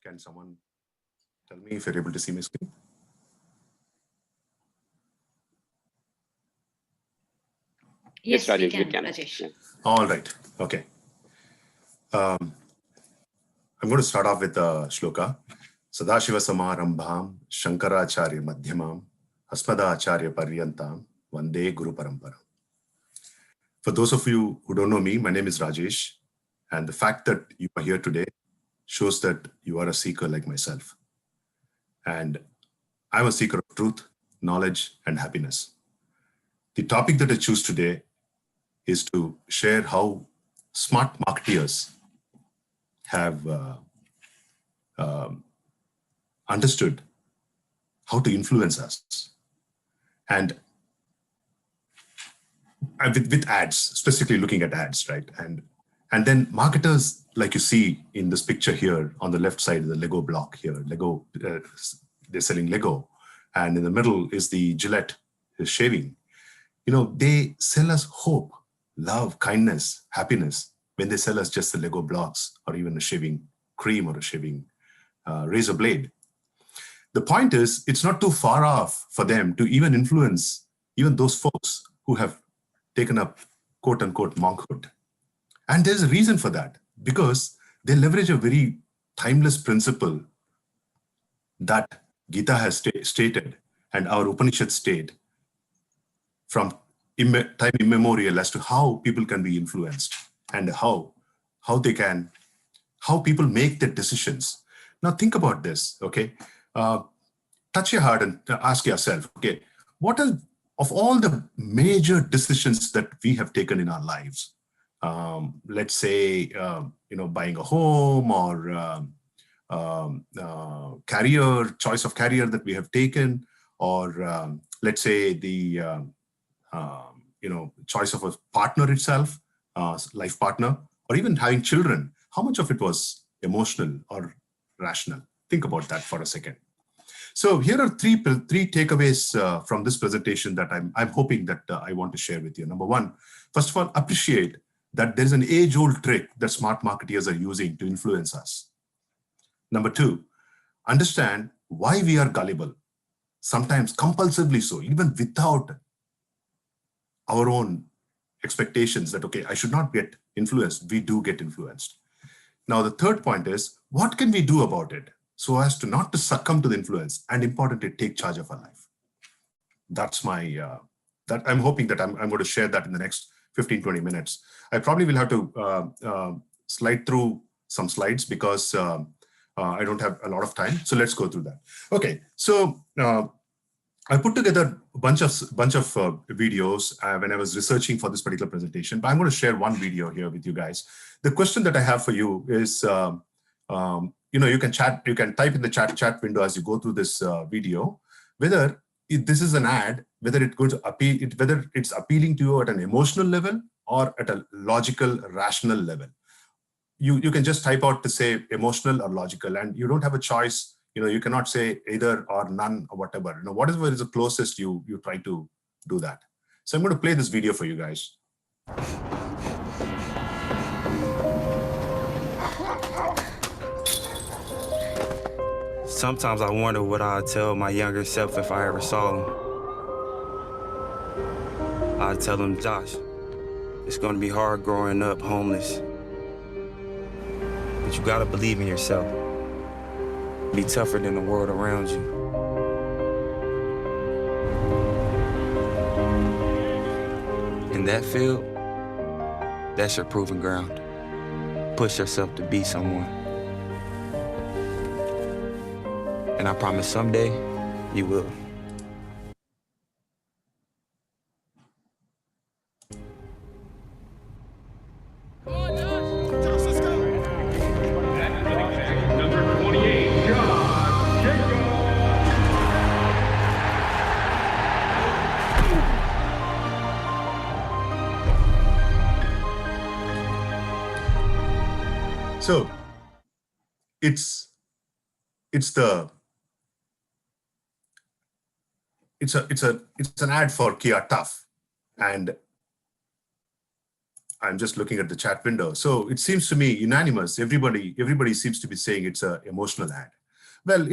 Can someone tell me if you're able to see my screen? Yes, Rajesh, we can. Rajesh. Yeah. All right. Okay. I'm going to start off with a shloka. Sadashiva Samarambham Shankaracharya Madhyamam Asmadacharya Paryantam Vande Guru Parampara. For those of you who don't know me, my name is Rajesh, and the fact that you are here today shows that you are a seeker like myself. And I'm a seeker of truth, knowledge, and happiness. The topic that I choose today is to share how smart marketeers have understood how to influence us. And with ads, specifically looking at ads, right? And then marketers, like you see in this picture here on the left side, the Lego block here, Lego, they're selling Lego. And in the middle is the Gillette shaving. You know, they sell us hope, love, kindness, happiness when they sell us just the Lego blocks or even a shaving cream or a shaving razor blade. The point is, it's not too far off for them to even influence even those folks who have taken up quote unquote monkhood. And there's a reason for that, because they leverage a very timeless principle that Gita has stated and our Upanishads state from time immemorial as to how people can be influenced and how people make their decisions. Now think about this, okay? Touch your heart and ask yourself, okay, what are, of all the major decisions that we have taken in our lives, let's say, buying a home or choice of career that we have taken, or let's say the choice of a partner itself, life partner, or even having children, how much of it was emotional or rational? Think about that for a second. So here are three takeaways from this presentation that I'm hoping that I want to share with you. Number one, first of all, appreciate that there's an age-old trick that smart marketeers are using to influence us. Number two, understand why we are gullible, sometimes compulsively so, even without our own expectations that, okay, I should not get influenced. We do get influenced. Now, the third point is, what can we do about it so as to not to succumb to the influence, and importantly, take charge of our life? That's my, that I'm hoping that I'm going to share that in the next 15, 20 minutes. I probably will have to slide through some slides because I don't have a lot of time. So let's go through that. Okay, so I put together a bunch of videos when I was researching for this particular presentation, but I'm going to share one video here with you guys. The question that I have for you is, you can type in the chat window as you go through this video, whether this is an ad, whether it's going to appeal, whether it's appealing to you at an emotional level or at a logical, rational level. You can just type out to say emotional or logical, and you don't have a choice. You cannot say either or none or whatever. Whatever is the closest, you try to do that. So I'm going to play this video for you guys. Sometimes I wonder what I'd tell my younger self if I ever saw him. I'd tell him, Josh, it's going to be hard growing up homeless. But you got to believe in yourself. Be tougher than the world around you. In that field, that's your proving ground. Push yourself to be someone. And I promise someday, you will. Come on, Josh, let's go. Number 28, Josh Jacob. So it's an ad for Kia Tough, and I'm just looking at the chat window. So it seems to me unanimous. Everybody seems to be saying it's an emotional ad. Well,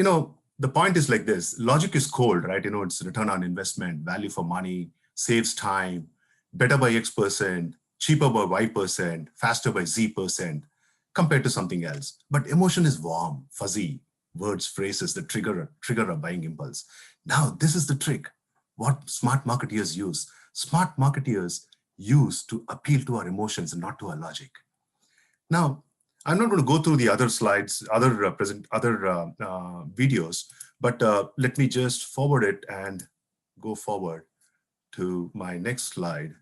the point is like this. Logic is cold, right? It's return on investment, value for money, saves time, better by X%, cheaper by Y%, faster by Z% compared to something else. But emotion is warm, fuzzy, words, phrases that trigger a buying impulse. Now, this is the trick. What smart marketeers use. Smart marketeers use to appeal to our emotions and not to our logic. Now, I'm not going to go through the other slides, other videos, but let me just forward it and go forward to my next slide.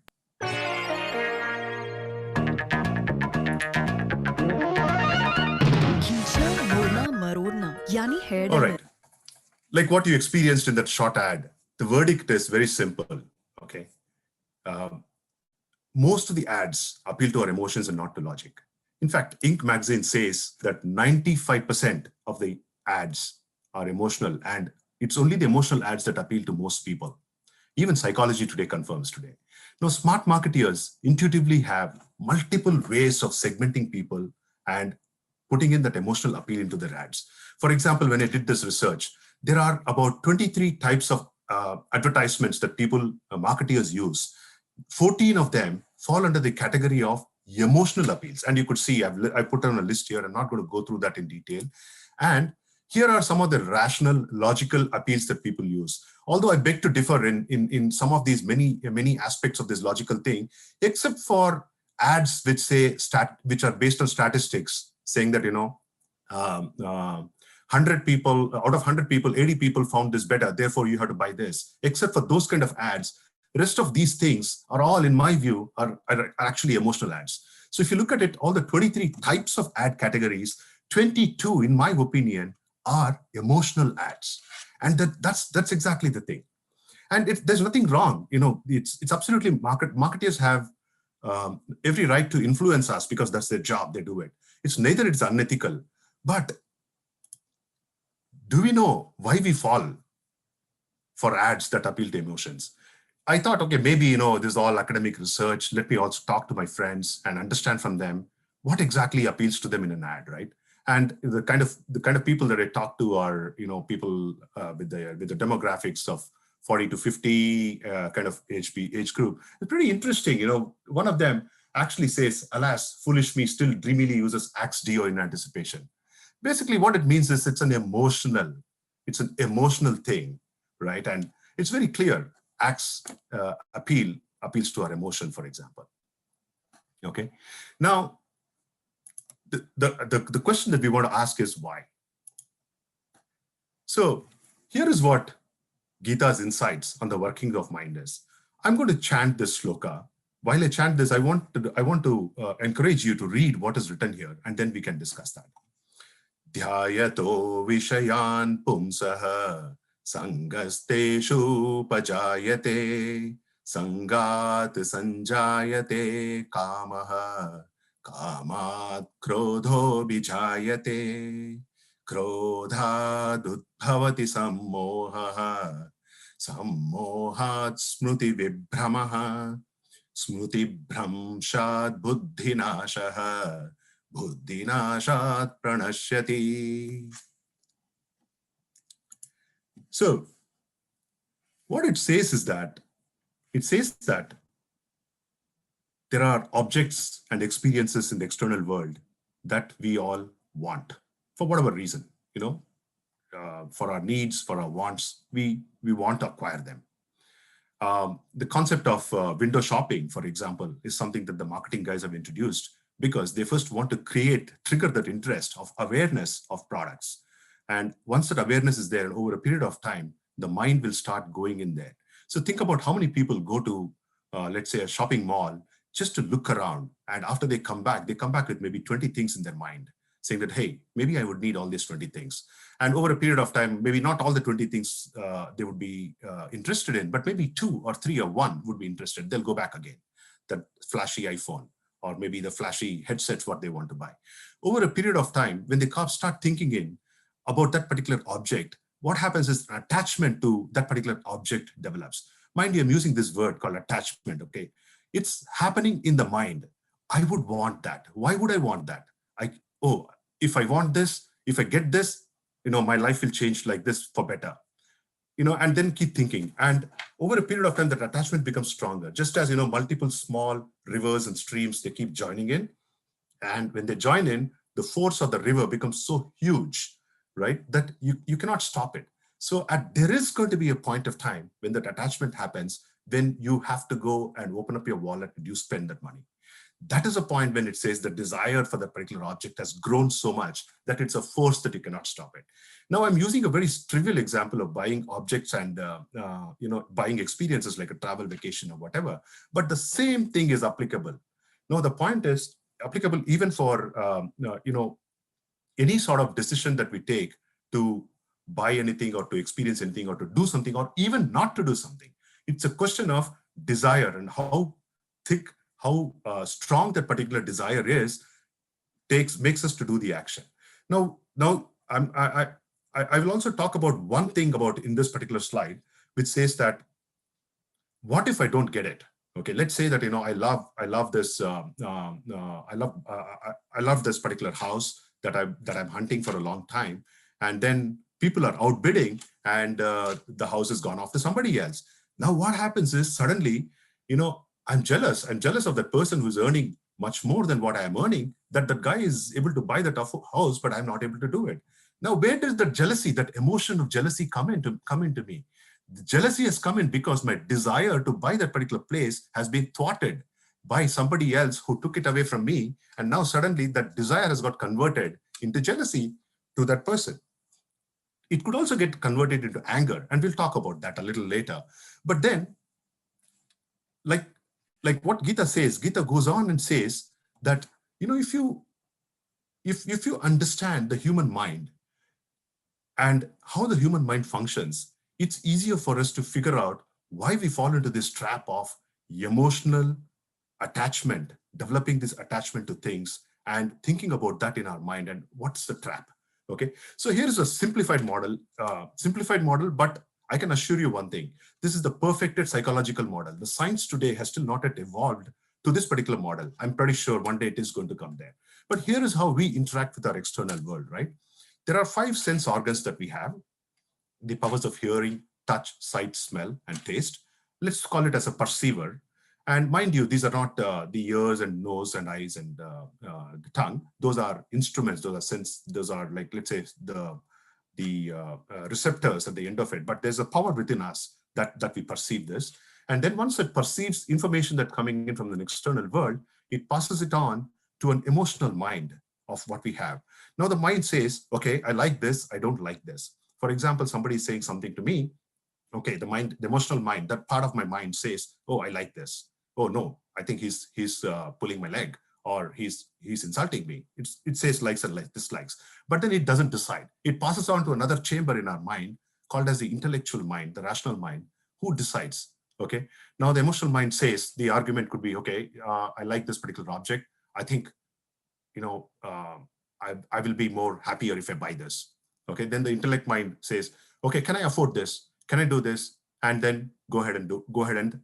All right. Like what you experienced in that short ad, the verdict is very simple. Okay. Most of the ads appeal to our emotions and not to logic. In fact, Inc. magazine says that 95% of the ads are emotional, and it's only the emotional ads that appeal to most people. Even Psychology Today confirms today. Now, smart marketeers intuitively have multiple ways of segmenting people and putting in that emotional appeal into their ads. For example, when I did this research, there are about 23 types of advertisements that marketeers use. 14 of them fall under the category of emotional appeals. And you could see, I put on a list here. I'm not going to go through that in detail. And here are some of the rational, logical appeals that people use. Although I beg to differ in some of these many aspects of this logical thing, except for ads which which are based on statistics, saying that 100 people out of 100 people, 80 people found this better, therefore you have to buy this. Except for those kind of ads, the rest of these things are all, in my view, are actually emotional ads. So if you look at it, all the 23 types of ad categories, 22, in my opinion, are emotional ads. And that's exactly the thing. And there's nothing wrong. It's absolutely marketers have every right to influence us because that's their job. They do it. It's unethical. But do we know why we fall for ads that appeal to emotions? I thought, okay, maybe, this is all academic research. Let me also talk to my friends and understand from them what exactly appeals to them in an ad, right? And the kind of people that I talk to are, people with the demographics of 40 to 50 kind of age group. It's pretty interesting. One of them actually says, "Alas, foolish me still dreamily uses Axe Deo in anticipation." Basically, what it means is it's an emotional thing, right? And it's very clear. Axe appeals to our emotion, for example. Okay. Now, the question that we want to ask is why. So here is what Gita's insights on the working of mind is. I'm going to chant this sloka. While I chant this, I want to encourage you to read what is written here, and then we can discuss that. Dhyayato vishayan pumsaha sangasteshu pajayate sangat sanjayate kamaha kamat krodho bijayate krodhat udbhavati sammohaha sammohat smruti vibhramaha smruti bhramshat buddhinashaha buddhinashat pranashyati. So what it says is that there are objects and experiences in the external world that we all want for whatever reason, for our needs, for our wants, we want to acquire them. The concept of window shopping, for example, is something that the marketing guys have introduced because they first want to trigger that interest of awareness of products. And once that awareness is there, over a period of time, the mind will start going in there. So think about how many people go to, let's say, a shopping mall just to look around. And after they come back with maybe 20 things in their mind, saying that, hey, maybe I would need all these 20 things. And over a period of time, maybe not all the 20 things they would be interested in, but maybe 2 or 3 or 1 would be interested. They'll go back again, that flashy iPhone, or maybe the flashy headsets, what they want to buy. Over a period of time, when they start thinking about that particular object, what happens is an attachment to that particular object develops. Mind you, I'm using this word called attachment, okay? It's happening in the mind. I would want that. Why would I want that? Oh, if I want this, if I get this, my life will change like this for better. And then keep thinking. And over a period of time, that attachment becomes stronger. Just as, multiple small rivers and streams, they keep joining in. And when they join in, the force of the river becomes so huge, right, that you cannot stop it. So there is going to be a point of time when that attachment happens, when you have to go and open up your wallet and you spend that money. That is a point when it says the desire for that particular object has grown so much that it's a force that you cannot stop it. Now, I'm using a very trivial example of buying objects and buying experiences like a travel vacation or whatever, but the same thing is applicable. Now, the point is applicable even for any sort of decision that we take to buy anything or to experience anything or to do something or even not to do something. It's a question of desire and how thick, how strong that particular desire is makes us to do the action. Now I will also talk about one thing about in this particular slide, which says that what if I don't get it? Okay, let's say that I love this I love this particular house that I'm hunting for a long time, and then people are outbidding, and the house has gone off to somebody else. Now what happens is suddenly, I'm jealous. I'm jealous of that person who's earning much more than what I am earning, that the guy is able to buy that house, but I'm not able to do it. Now, where does the jealousy, that emotion of jealousy come into me? The jealousy has come in because my desire to buy that particular place has been thwarted by somebody else who took it away from me. And now suddenly that desire has got converted into jealousy to that person. It could also get converted into anger, and we'll talk about that a little later. But then, like what Gita says, Gita goes on and says that, if you understand the human mind and how the human mind functions, it's easier for us to figure out why we fall into this trap of emotional attachment, developing this attachment to things and thinking about that in our mind, and what's the trap. Okay, so here's a simplified model, but I can assure you one thing. This is the perfected psychological model. The science today has still not yet evolved to this particular model. I'm pretty sure one day it is going to come there. But here is how we interact with our external world, right? There are 5 sense organs that we have: the powers of hearing, touch, sight, smell, and taste. Let's call it as a perceiver. And mind you, these are not the ears and nose and eyes and the tongue. Those are instruments. Those are like, let's say, the receptors at the end of it. But there's a power within us that we perceive this. And then once it perceives information that's coming in from the external world, it passes it on to an emotional mind of what we have. Now the mind says, okay, I like this, I don't like this. For example, somebody is saying something to me. Okay, the emotional mind, that part of my mind says, oh, I like this. Oh no, I think he's pulling my leg, or he's insulting me. It says likes and dislikes, but then it doesn't decide. It passes on to another chamber in our mind called as the intellectual mind, the rational mind, who decides. Okay, now the emotional mind says, the argument could be, okay, I like this particular object. I think, I will be more happier if I buy this. Okay, then the intellect mind says, okay, can I afford this? Can I do this? And then go ahead and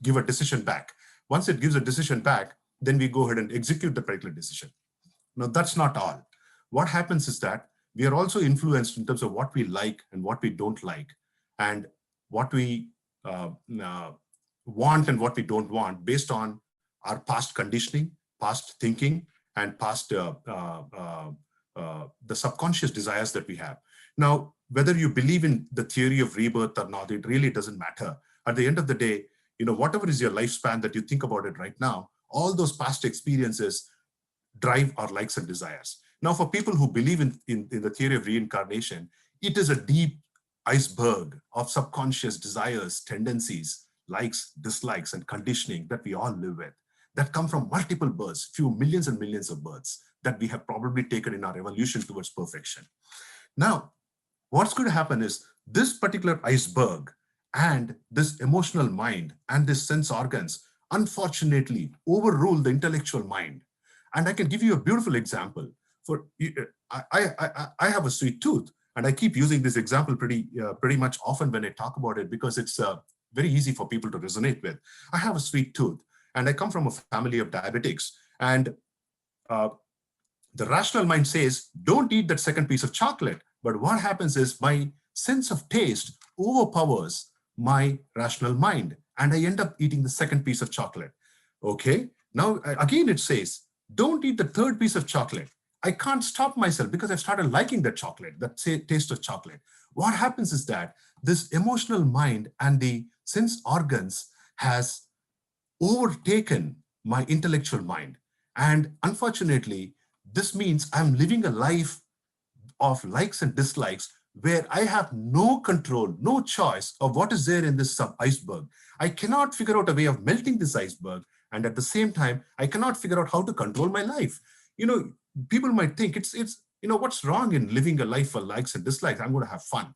give a decision back. Once it gives a decision back, then we go ahead and execute the particular decision. Now, that's not all. What happens is that we are also influenced in terms of what we like and what we don't like, and what we want and what we don't want, based on our past conditioning, past thinking, and past the subconscious desires that we have. Now, whether you believe in the theory of rebirth or not, it really doesn't matter. At the end of the day, whatever is your lifespan that you think about it right now, all those past experiences drive our likes and desires. Now, for people who believe in the theory of reincarnation, it is a deep iceberg of subconscious desires, tendencies, likes, dislikes, and conditioning that we all live with, that come from multiple births, few millions and millions of births that we have probably taken in our evolution towards perfection. Now, what's going to happen is this particular iceberg and this emotional mind and this sense organs, unfortunately, overrule the intellectual mind. And I can give you a beautiful example. I have a sweet tooth, and I keep using this example pretty much often when I talk about it, because it's very easy for people to resonate with. I have a sweet tooth, and I come from a family of diabetics. And the rational mind says, don't eat that second piece of chocolate. But what happens is my sense of taste overpowers my rational mind, and I end up eating the second piece of chocolate. Okay, now again it says, don't eat the third piece of chocolate. I can't stop myself because I've started liking that chocolate, that taste of chocolate. What happens is that this emotional mind and the sense organs has overtaken my intellectual mind. And unfortunately, this means I'm living a life of likes and dislikes where I have no control, no choice of what is there in this iceberg. I cannot figure out a way of melting this iceberg. And at the same time, I cannot figure out how to control my life. People might think what's wrong in living a life for likes and dislikes? I'm going to have fun.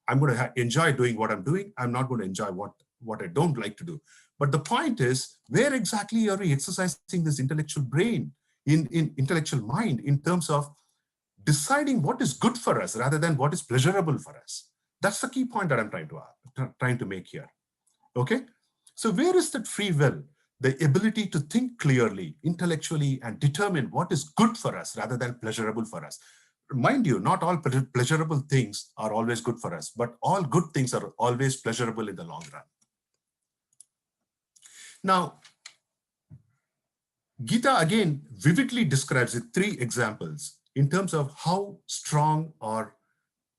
I'm going to enjoy doing what I'm doing. I'm not going to enjoy what I don't like to do. But the point is, where exactly are we exercising this intellectual brain, in intellectual mind, in terms of deciding what is good for us rather than what is pleasurable for us? That's the key point that I'm trying to make here. Okay, so where is that free will, the ability to think clearly, intellectually, and determine what is good for us rather than pleasurable for us? Mind you, not all pleasurable things are always good for us, but all good things are always pleasurable in the long run. Now, Gita again vividly describes the 3 examples in terms of how strong or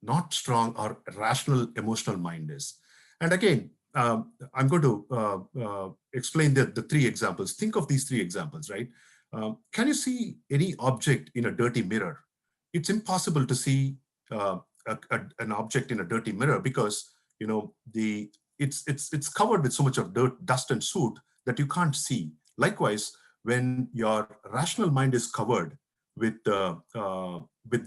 not strong our rational emotional mind is. And again, I'm going to explain the 3 examples. Think of these 3 examples, right? Can you see any object in a dirty mirror? It's impossible to see an object in a dirty mirror because it's covered with so much of dirt, dust, and soot that you can't see. Likewise, when your rational mind is covered with the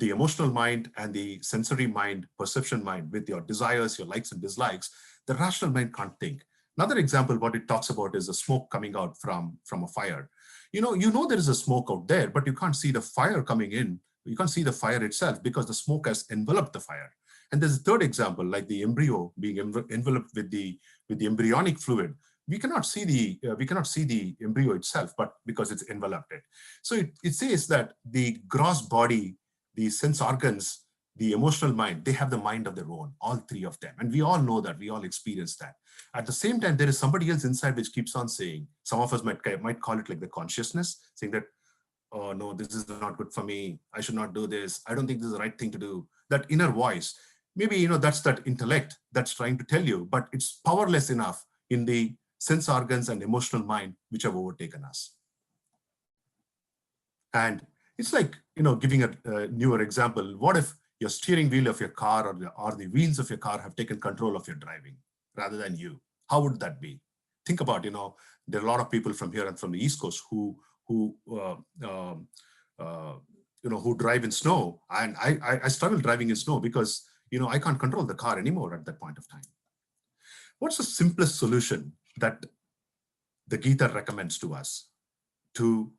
emotional mind and the sensory mind, perception mind, with your desires, your likes and dislikes, the rational mind can't think. Another example, what it talks about is the smoke coming out from a fire. You know there is a smoke out there, but you can't see the fire coming in. You can't see the fire itself because the smoke has enveloped the fire. And there's a third example, like the embryo being enveloped with the embryonic fluid. We cannot see the embryo itself, but because it's enveloped it. So it says that the gross body, the sense organs, the emotional mind, they have the mind of their own, all 3 of them. And we all know that, we all experience that. At the same time, there is somebody else inside which keeps on saying, some of us might call it like the consciousness, saying that, oh no, this is not good for me. I should not do this. I don't think this is the right thing to do. That inner voice, maybe, that's that intellect that's trying to tell you, but it's powerless enough in the sense organs and emotional mind which have overtaken us. And it's like, giving a newer example. What if your steering wheel of your car or the wheels of your car have taken control of your driving rather than you? How would that be? Think about, there are a lot of people from here and from the East Coast who drive in snow. And I struggle driving in snow because, I can't control the car anymore at that point of time. What's the simplest solution that the Gita recommends to us to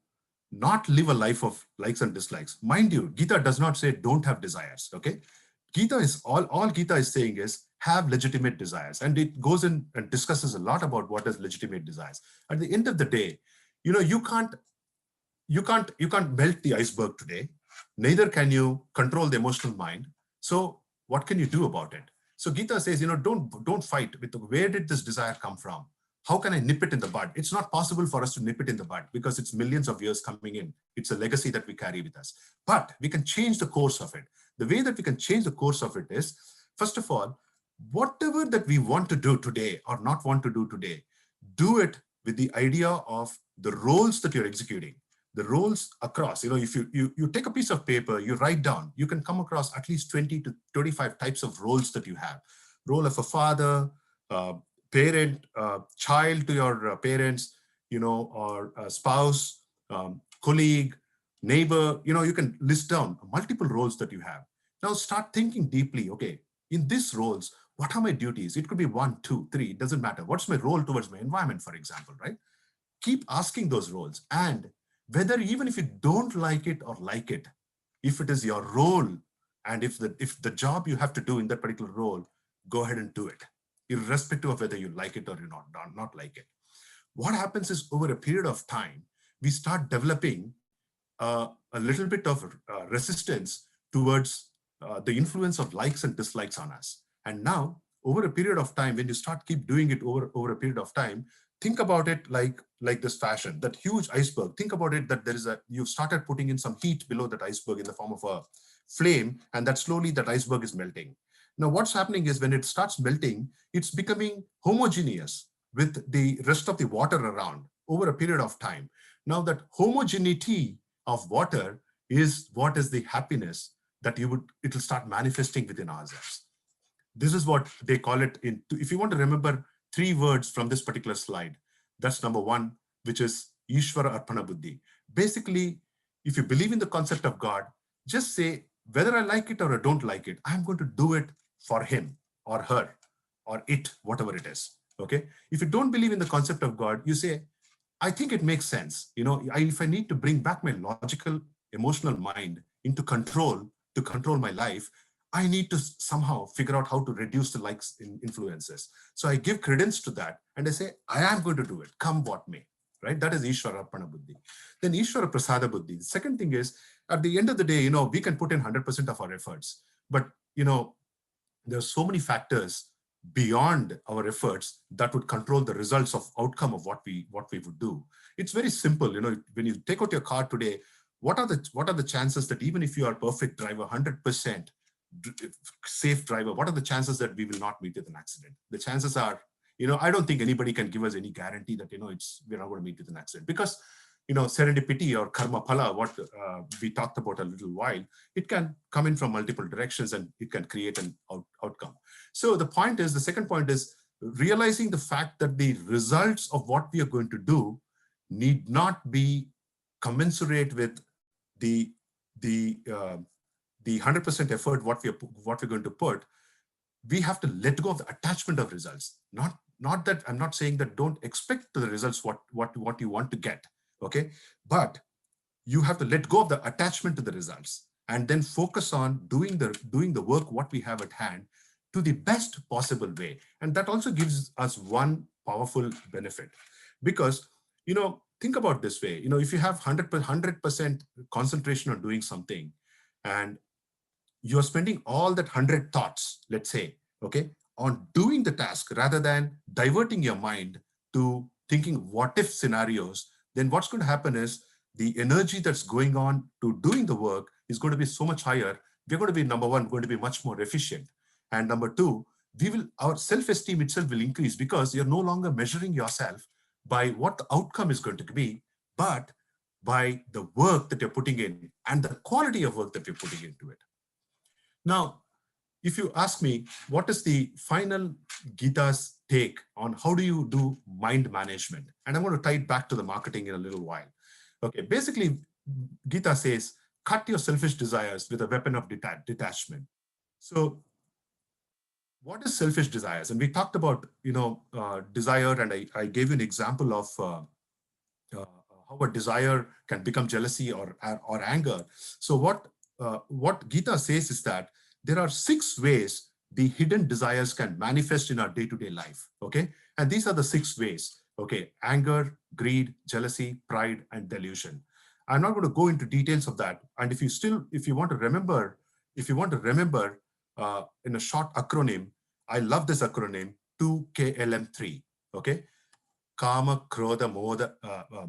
not live a life of likes and dislikes? Mind you, Gita does not say don't have desires, okay? Gita is all Gita is saying is have legitimate desires. And it goes in and discusses a lot about what is legitimate desires. At the end of the day, you can't melt the iceberg today. Neither can you control the emotional mind. So what can you do about it? So Gita says, don't fight with where did this desire come from? How can I nip it in the bud? It's not possible for us to nip it in the bud because it's millions of years coming in. It's a legacy that we carry with us. But we can change the course of it. The way that we can change the course of it is, first of all, whatever that we want to do today or not want to do today, do it with the idea of the roles that you're executing. The roles across, if you take a piece of paper, you write down, you can come across at least 20 to 25 types of roles that you have. Role of a father, parent, child to your parents, or a spouse, colleague, neighbor, you can list down multiple roles that you have. Now start thinking deeply, okay, in these roles, what are my duties? It could be 1, 2, 3, it doesn't matter. What's my role towards my environment, for example, right? Keep asking those roles. And whether even if you don't like it or like it, if it is your role and if the job you have to do in that particular role, go ahead and do it, irrespective of whether you like it or you not like it. What happens is over a period of time, we start developing a little bit of resistance towards the influence of likes and dislikes on us. And now, over a period of time, when you start keep doing it over a period of time, think about it like this fashion, that huge iceberg. Think about it that you've started putting in some heat below that iceberg in the form of a flame, and that slowly that iceberg is melting. Now, what's happening is when it starts melting, it's becoming homogeneous with the rest of the water around over a period of time. Now, that homogeneity of water is what is the happiness that it'll start manifesting within ourselves. This is what they call it if you want to remember 3 words from this particular slide, that's number 1, which is Ishvara Arpana Buddhi. Basically, if you believe in the concept of God, just say, whether I like it or I don't like it, I'm going to do it for him or her or it, whatever it is. Okay. If you don't believe in the concept of God, you say, I think it makes sense. If I need to bring back my logical, emotional mind into control to control my life, I need to somehow figure out how to reduce the likes in influences. So I give credence to that and I say, I am going to do it, come what may, right? That is Ishvara Arpana Buddhi. Then Ishvara Prasada Buddhi. The second thing is, at the end of the day, we can put in 100% of our efforts, but, there are so many factors beyond our efforts that would control the results of outcome of what we would do. It's very simple. When you take out your car today, what are the chances that even if you are a perfect driver, 100% safe driver, what are the chances that we will not meet with an accident? The chances are, I don't think anybody can give us any guarantee that, we're not going to meet with an accident, because, serendipity or karma phala, what we talked about a little while, it can come in from multiple directions and it can create an outcome. So the second point is realizing the fact that the results of what we are going to do need not be commensurate with the 100% effort what we're going to put. We have to let go of the attachment of results. Not that I'm not saying that don't expect the results what you want to get, okay? But you have to let go of the attachment to the results and then focus on doing the work what we have at hand to the best possible way. And that also gives us one powerful benefit, because think about this way. If you have 100% concentration on doing something and you're spending all that 100 thoughts, let's say, okay, on doing the task rather than diverting your mind to thinking what if scenarios, then what's going to happen is the energy that's going on to doing the work is going to be so much higher. We're going to be, number one, going to be much more efficient. And number 2, our self-esteem itself will increase, because you're no longer measuring yourself by what the outcome is going to be, but by the work that you're putting in and the quality of work that you're putting into it. Now, if you ask me, what is the final Gita's take on how do you do mind management? And I'm going to tie it back to the marketing in a little while. Okay, basically, Gita says, cut your selfish desires with a weapon of detachment. So what is selfish desires? And we talked about, desire, and I gave you an example of how a desire can become jealousy or anger. So what Gita says is that there are 6 ways the hidden desires can manifest in our day-to-day life, okay? And these are the 6 ways, okay? Anger, greed, jealousy, pride, and delusion. I'm not going to go into details of that. And if you want to remember in a short acronym, I love this acronym, 2KLM3, okay? Kama, Krodha,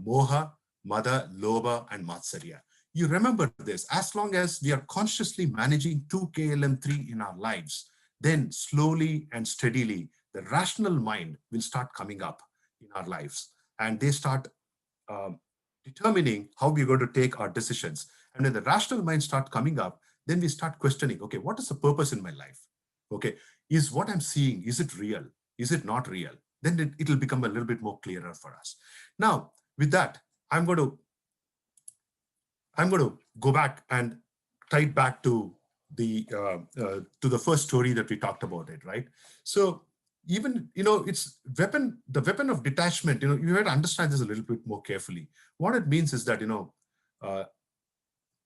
Moha, Mada, Lobha, and Matsarya. You remember this. As long as we are consciously managing 2KLM3 in our lives, then slowly and steadily, the rational mind will start coming up in our lives. And they start determining how we're going to take our decisions. And when the rational mind starts coming up, then we start questioning, okay, what is the purpose in my life? Okay, is what I'm seeing, is it real? Is it not real? Then it'll become a little bit more clearer for us. Now, with that, I'm going to go back and tie it back to the first story that we talked about it, right? So even, it's the weapon of detachment, you have to understand this a little bit more carefully. What it means is that,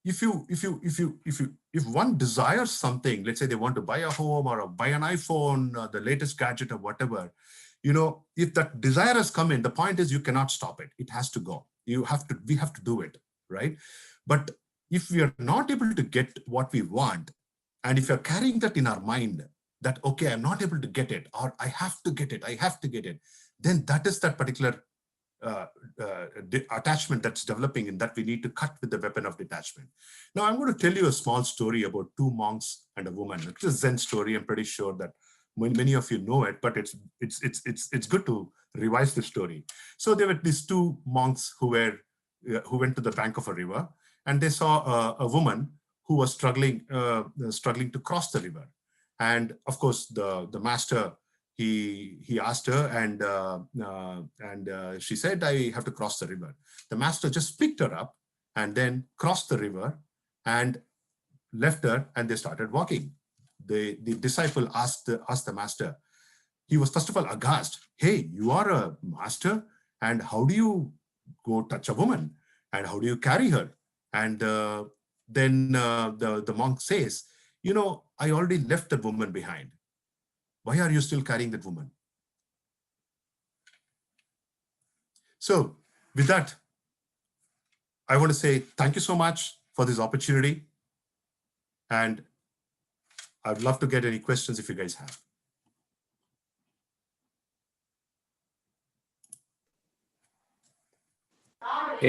if one desires something, let's say they want to buy a home or buy an iPhone, the latest gadget or whatever, if that desire has come in, the point is you cannot stop it. It has to go. we have to do it, right? But if we are not able to get what we want, and if you're carrying that in our mind, that, okay, I'm not able to get it, or I have to get it, then that is that particular attachment that's developing, and that we need to cut with the weapon of detachment. Now, I'm going to tell you a small story about two monks and a woman. It's a Zen story. I'm pretty sure that many of you know it, but it's good to revise the story. So there were these two monks who went to the bank of a river, and they saw a woman who was struggling to cross the river. And of course, the master, he asked her, and she said, I have to cross the river. The master just picked her up and then crossed the river and left her, and they started walking. The disciple asked the master. He was first of all aghast. Hey, you are a master, and how do you go touch a woman? And how do you carry her? And then the monk says, I already left that woman behind. Why are you still carrying that woman? So with that, I want to say thank you so much for this opportunity. And I'd love to get any questions if you guys have.